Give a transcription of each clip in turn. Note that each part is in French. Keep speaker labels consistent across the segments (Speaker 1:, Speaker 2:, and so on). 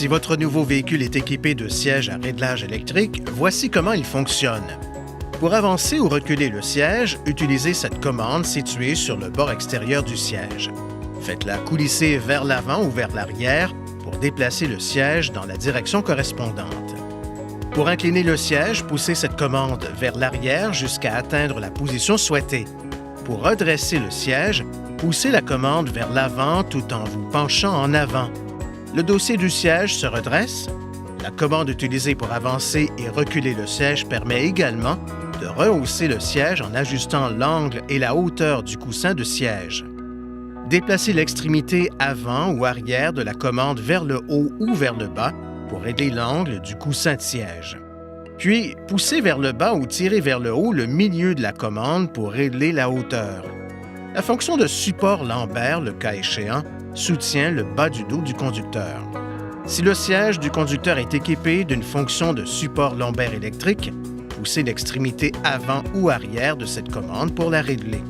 Speaker 1: Si votre nouveau véhicule est équipé de sièges à réglage électrique, voici comment il fonctionne. Pour avancer ou reculer le siège, utilisez cette commande située sur le bord extérieur du siège. Faites-la coulisser vers l'avant ou vers l'arrière pour déplacer le siège dans la direction correspondante. Pour incliner le siège, poussez cette commande vers l'arrière jusqu'à atteindre la position souhaitée. Pour redresser le siège, poussez la commande vers l'avant tout en vous penchant en avant. Le dossier du siège se redresse. La commande utilisée pour avancer et reculer le siège permet également de rehausser le siège en ajustant l'angle et la hauteur du coussin de siège. Déplacez l'extrémité avant ou arrière de la commande vers le haut ou vers le bas pour régler l'angle du coussin de siège. Puis, poussez vers le bas ou tirez vers le haut le milieu de la commande pour régler la hauteur. La fonction de support lombaire, le cas échéant, soutient le bas du dos du conducteur. Si le siège du conducteur est équipé d'une fonction de support lombaire électrique, poussez l'extrémité avant ou arrière de cette commande pour la régler.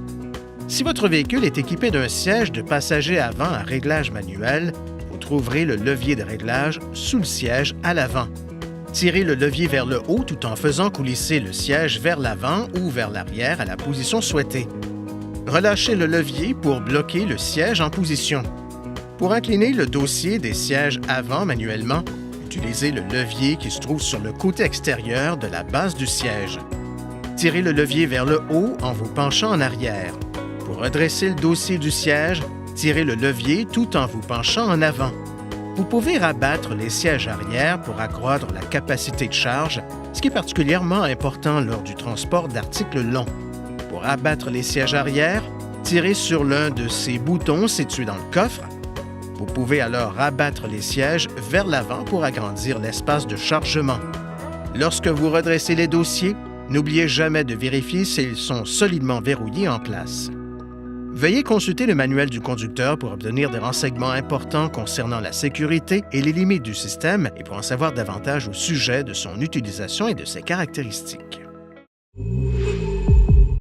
Speaker 1: Si votre véhicule est équipé d'un siège de passager avant à réglage manuel, vous trouverez le levier de réglage sous le siège à l'avant. Tirez le levier vers le haut tout en faisant coulisser le siège vers l'avant ou vers l'arrière à la position souhaitée. Relâchez le levier pour bloquer le siège en position. Pour incliner le dossier des sièges avant manuellement, utilisez le levier qui se trouve sur le côté extérieur de la base du siège. Tirez le levier vers le haut en vous penchant en arrière. Pour redresser le dossier du siège, tirez le levier tout en vous penchant en avant. Vous pouvez rabattre les sièges arrière pour accroître la capacité de charge, ce qui est particulièrement important lors du transport d'articles longs. Pour abattre les sièges arrière, tirez sur l'un de ces boutons situés dans le coffre. Vous pouvez alors rabattre les sièges vers l'avant pour agrandir l'espace de chargement. Lorsque vous redressez les dossiers, n'oubliez jamais de vérifier s'ils sont solidement verrouillés en place. Veuillez consulter le manuel du conducteur pour obtenir des renseignements importants concernant la sécurité et les limites du système et pour en savoir davantage au sujet de son utilisation et de ses caractéristiques.